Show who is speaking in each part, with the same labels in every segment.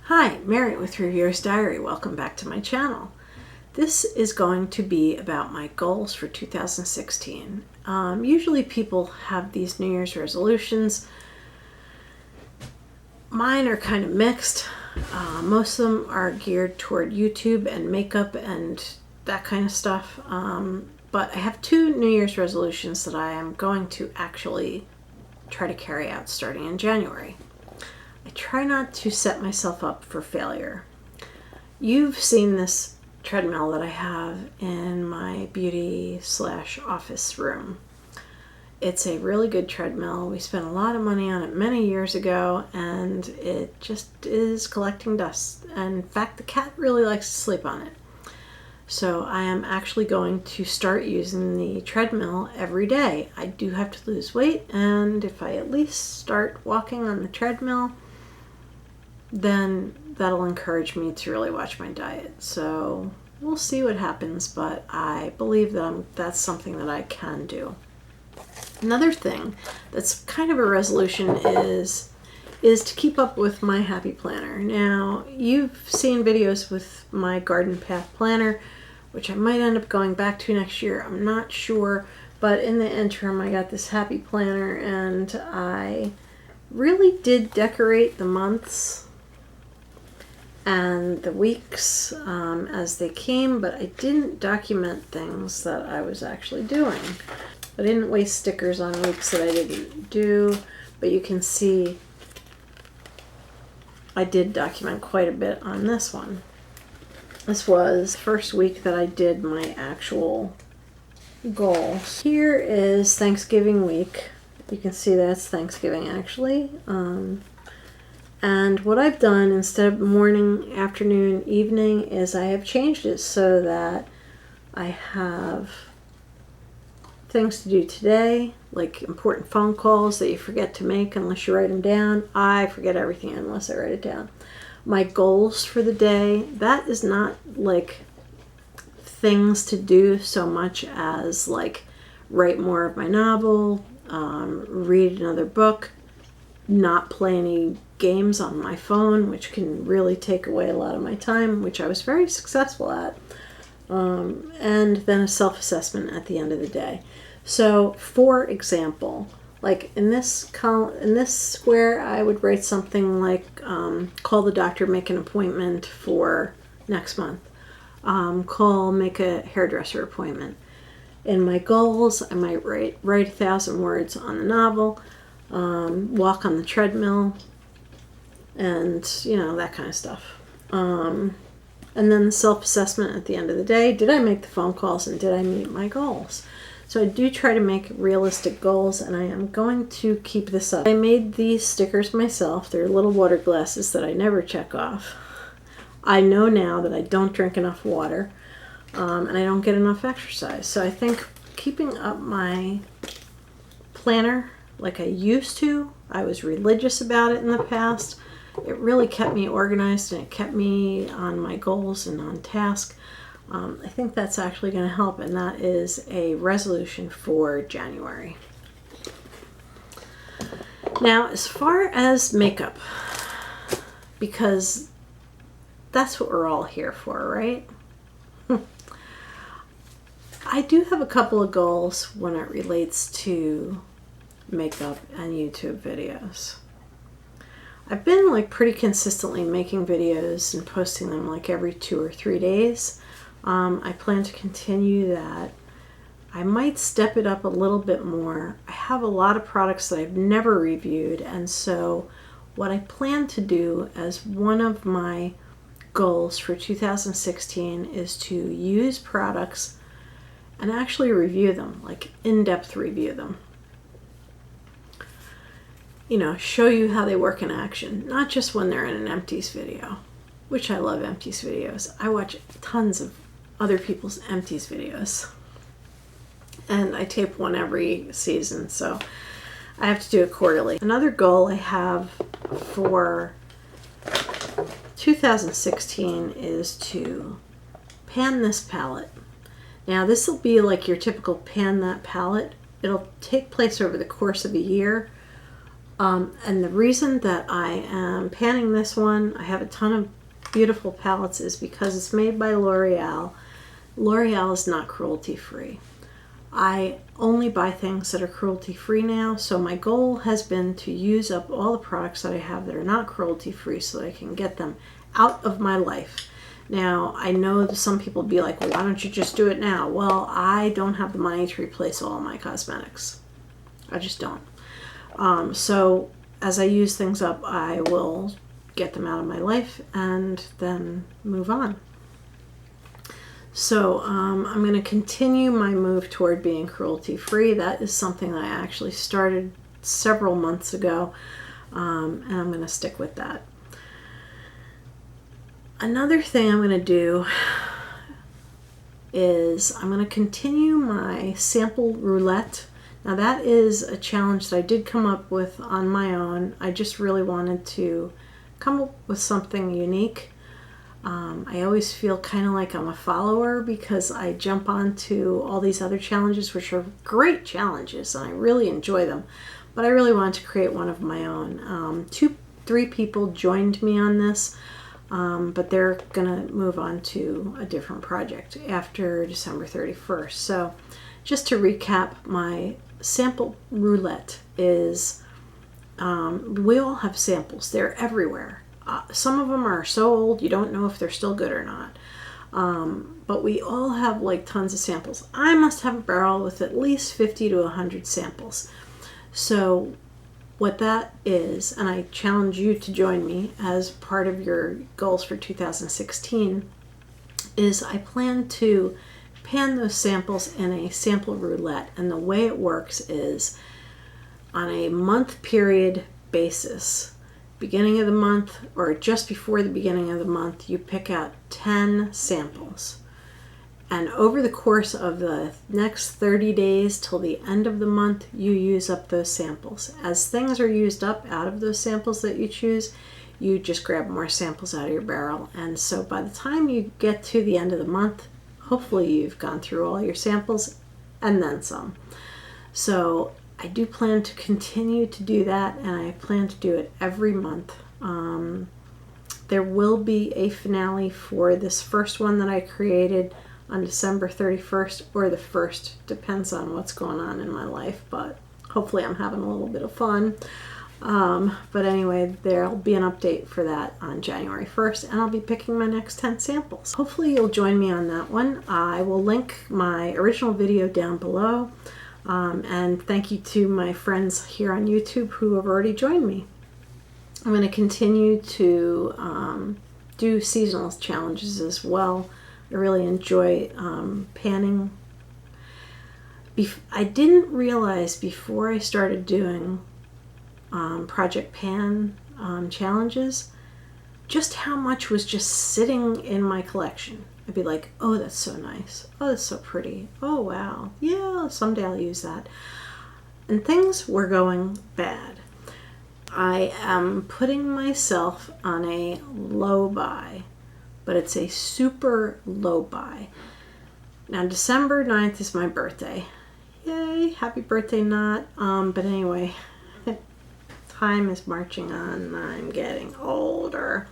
Speaker 1: Hi, Mary with Reviewer's Diary. Welcome back to my channel. This is going to be about my goals for 2016. Usually people have these New Year's resolutions. Mine are kind of mixed. Most of them are geared toward YouTube and makeup and that kind of stuff. But I have two New Year's resolutions that I am going to actually try to carry out starting in January. I try not to set myself up for failure. You've seen this treadmill that I have in my beauty/office room. It's a really good treadmill. We spent a lot of money on it many years ago, and it just is collecting dust. And in fact, the cat really likes to sleep on it. So I am actually going to start using the treadmill every day. I do have to lose weight, and if I at least start walking on the treadmill, then that'll encourage me to really watch my diet. So we'll see what happens, but I believe that that's something that I can do. Another thing that's kind of a resolution is to keep up with my happy planner. Now, you've seen videos with my garden path planner, which I might end up going back to next year. I'm not sure, but in the interim I got this happy planner, and I really did decorate the months and the weeks as they came, but I didn't document things that I was actually doing. I didn't waste stickers on weeks that I didn't do, but you can see I did document quite a bit on this one. This was the first week that I did my actual goals. Here is Thanksgiving week. You can see that's Thanksgiving actually. And what I've done, instead of morning, afternoon, evening, is I have changed it so that I have things to do today, like important phone calls that you forget to make unless you write them down. I forget everything unless I write it down. My goals for the day, that is not like things to do so much as like write more of my novel, read another book, not play any games on my phone, which can really take away a lot of my time, which I was very successful at, and then a self-assessment at the end of the day. So for example, like in this column, in this square, I would write something like call the doctor, make an appointment for next month, make a hairdresser appointment. In my goals, I might write 1,000 words on the novel, walk on the treadmill, and you know, that kind of stuff. And then the self-assessment at the end of the day. Did I make the phone calls and did I meet my goals? So I do try to make realistic goals, and I am going to keep this up. I made these stickers myself. They're little water glasses that I never check off. I know now that I don't drink enough water, and I don't get enough exercise. So I think keeping up my planner like I used to, I was religious about it in the past. It really kept me organized, and it kept me on my goals and on task. I think that's actually going to help, and that is a resolution for January. Now, as far as makeup, because that's what we're all here for, right? I do have a couple of goals when it relates to makeup and YouTube videos. I've been like pretty consistently making videos and posting them like every 2 or 3 days. I plan to continue that. I might step it up a little bit more. I have a lot of products that I've never reviewed, and so what I plan to do as one of my goals for 2016 is to use products and actually review them, like in-depth review them. You know, show you how they work in action, not just when they're in an empties video, which I love empties videos. I watch tons of other people's empties videos, and I tape one every season, so I have to do it quarterly. Another goal I have for 2016 is to pan this palette. Now this will be like your typical pan that palette. It'll take place over the course of a year. And the reason that I am panning this one, I have a ton of beautiful palettes, is because it's made by L'Oreal. L'Oreal is not cruelty free. I only buy things that are cruelty free now, so my goal has been to use up all the products that I have that are not cruelty free so that I can get them out of my life. Now, I know that some people will be like, well, why don't you just do it now? Well, I don't have the money to replace all my cosmetics. I just don't. So as I use things up, I will get them out of my life and then move on. So I'm going to continue my move toward being cruelty-free. That is something that I actually started several months ago, and I'm going to stick with that. Another thing I'm going to do is I'm going to continue my sample roulette. Now that is a challenge that I did come up with on my own. I just really wanted to come up with something unique. I always feel kind of like I'm a follower because I jump onto all these other challenges, which are great challenges, and I really enjoy them. But I really wanted to create one of my own. 3 people joined me on this, but they're going to move on to a different project after December 31st. So just to recap, my sample roulette is, we all have samples. They're everywhere. Some of them are so old you don't know if they're still good or not. But we all have like tons of samples. I must have a barrel with at least 50 to 100 samples. So what that is, and I challenge you to join me as part of your goals for 2016, is I plan to pan those samples in a sample roulette. And the way it works is on a month period basis. Beginning of the month or just before the beginning of the month, you pick out 10 samples. And over the course of the next 30 days till the end of the month, you use up those samples. As things are used up out of those samples that you choose, you just grab more samples out of your barrel. And so by the time you get to the end of the month, hopefully you've gone through all your samples and then some. So I do plan to continue to do that, and I plan to do it every month. There will be a finale for this first one that I created on December 31st or the 1st. Depends on what's going on in my life, but hopefully I'm having a little bit of fun. But anyway, there'll be an update for that on January 1st, and I'll be picking my next 10 samples. Hopefully you'll join me on that one. I will link my original video down below. And thank you to my friends here on YouTube who have already joined me. I'm going to continue to do seasonal challenges as well. I really enjoy panning. I didn't realize before I started doing Project Pan challenges just how much was just sitting in my collection. I'd be like, oh, that's so nice. Oh, that's so pretty. Oh, wow. Yeah, someday I'll use that. And things were going bad. I am putting myself on a low buy, but it's a super low buy. Now, December 9th is my birthday. Yay, happy birthday, not. But anyway, time is marching on and I'm getting older.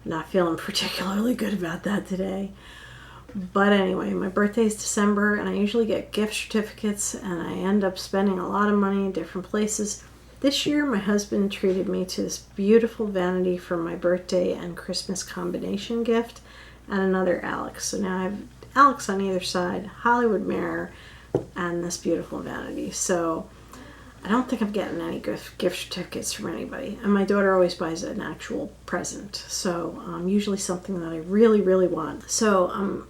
Speaker 1: Not feeling particularly good about that today. But anyway, my birthday is December, and I usually get gift certificates, and I end up spending a lot of money in different places. This year, my husband treated me to this beautiful vanity for my birthday and Christmas combination gift, and another Alex. So now I have Alex on either side, Hollywood mirror, and this beautiful vanity. So I don't think I'm getting any gift certificates from anybody. And my daughter always buys an actual present. So usually something that I really, really want. So I'm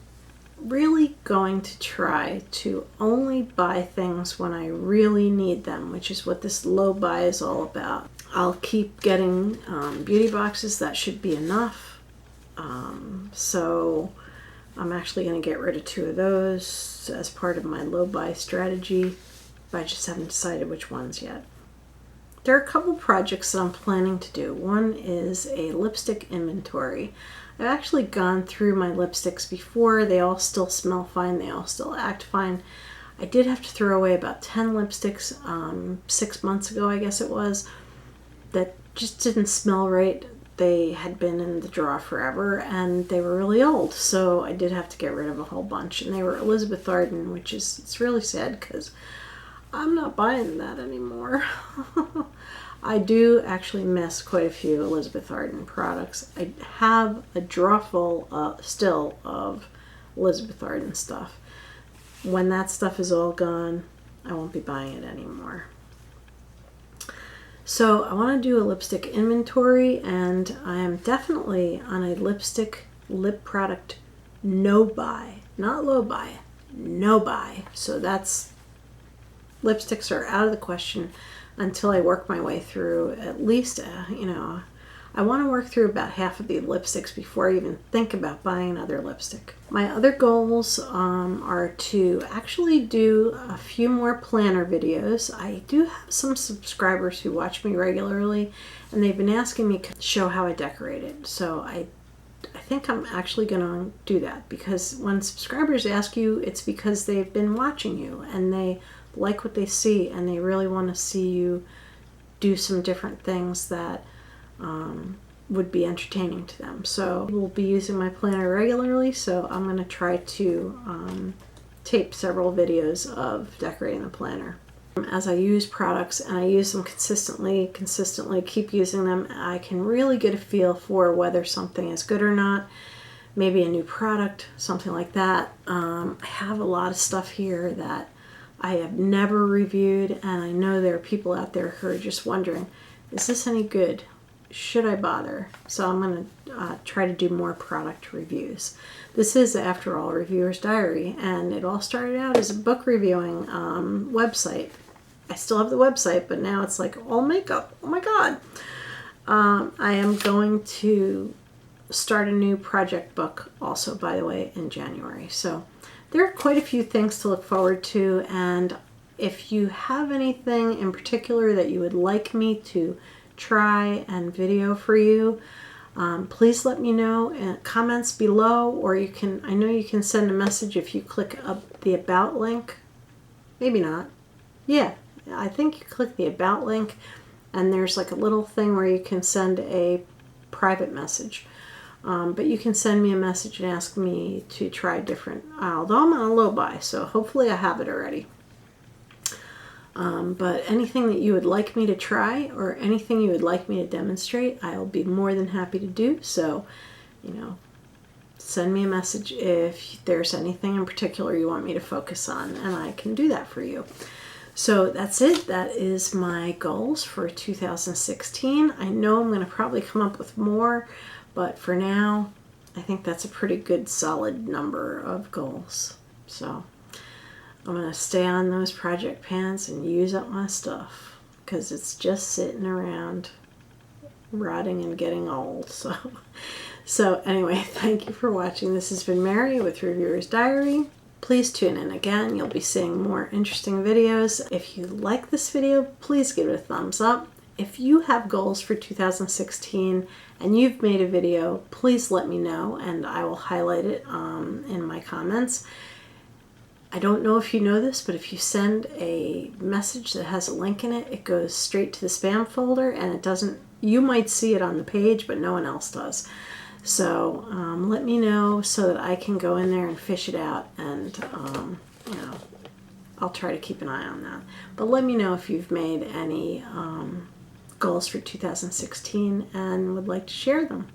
Speaker 1: really going to try to only buy things when I really need them, which is what this low buy is all about. I'll keep getting beauty boxes. That should be enough. So I'm actually going to get rid of 2 of those as part of my low buy strategy. But I just haven't decided which ones yet. There are a couple projects that I'm planning to do. One is a lipstick inventory. I've actually gone through my lipsticks before. They all still smell fine. They all still act fine. I did have to throw away about 10 lipsticks 6 months ago, I guess it was, that just didn't smell right. They had been in the drawer forever and they were really old, so I did have to get rid of a whole bunch, and they were Elizabeth Arden, which is, it's really sad because I'm not buying that anymore. I do actually miss quite a few Elizabeth Arden products. I have a drawer full still of Elizabeth Arden stuff. When that stuff is all gone, I won't be buying it anymore. So I want to do a lipstick inventory, and I am definitely on a lipstick lip product no buy, not low buy, no buy. So that's, lipsticks are out of the question until I work my way through at least, I want to work through about half of the lipsticks before I even think about buying another lipstick. My other goals are to actually do a few more planner videos. I do have some subscribers who watch me regularly, and they've been asking me to show how I decorated. So I think I'm actually going to do that, because when subscribers ask you, it's because they've been watching you and they like what they see and they really want to see you do some different things that would be entertaining to them. So we'll be using my planner regularly, so I'm going to try to tape several videos of decorating the planner. As I use products and I use them consistently, keep using them, I can really get a feel for whether something is good or not. Maybe a new product, something like that. I have a lot of stuff here that I have never reviewed, and I know there are people out there who are just wondering, is this any good? Should I bother? So I'm going to try to do more product reviews. This is, after all, Reviewer's Diary, and it all started out as a book reviewing website. I still have the website, but now it's like all makeup. Oh my God. I am going to start a new project book also, by the way, in January. So there are quite a few things to look forward to, and if you have anything in particular that you would like me to try and video for you, please let me know in comments below, or you can, I know you can send a message if you click up the About link. Maybe not. Yeah, I think you click the About link and there's like a little thing where you can send a private message. But you can send me a message and ask me to try different, although I'm on a low buy, so hopefully I have it already. But anything that you would like me to try or anything you would like me to demonstrate, I'll be more than happy to do. So, send me a message if there's anything in particular you want me to focus on, and I can do that for you. So that's it. That is my goals for 2016. I know I'm going to probably come up with more, but for now, I think that's a pretty good solid number of goals. So I'm going to stay on those project pans and use up my stuff, because it's just sitting around rotting and getting old. So anyway, thank you for watching. This has been Mary with Reviewer's Diary. Please tune in again. You'll be seeing more interesting videos. If you like this video, please give it a thumbs up. If you have goals for 2016 and you've made a video, please let me know and I will highlight it in my comments. I don't know if you know this, but if you send a message that has a link in it, it goes straight to the spam folder, and it doesn't, you might see it on the page, but no one else does. So let me know so that I can go in there and fish it out, and I'll try to keep an eye on that. But let me know if you've made any goals for 2016 and would like to share them.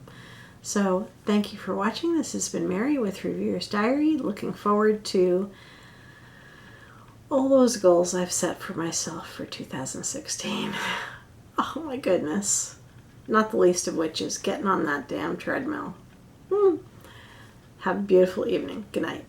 Speaker 1: So thank you for watching. This has been Mary with Reviewer's Diary. Looking forward to all those goals I've set for myself for 2016. Oh my goodness. Not the least of which is getting on that damn treadmill. Have a beautiful evening. Good night.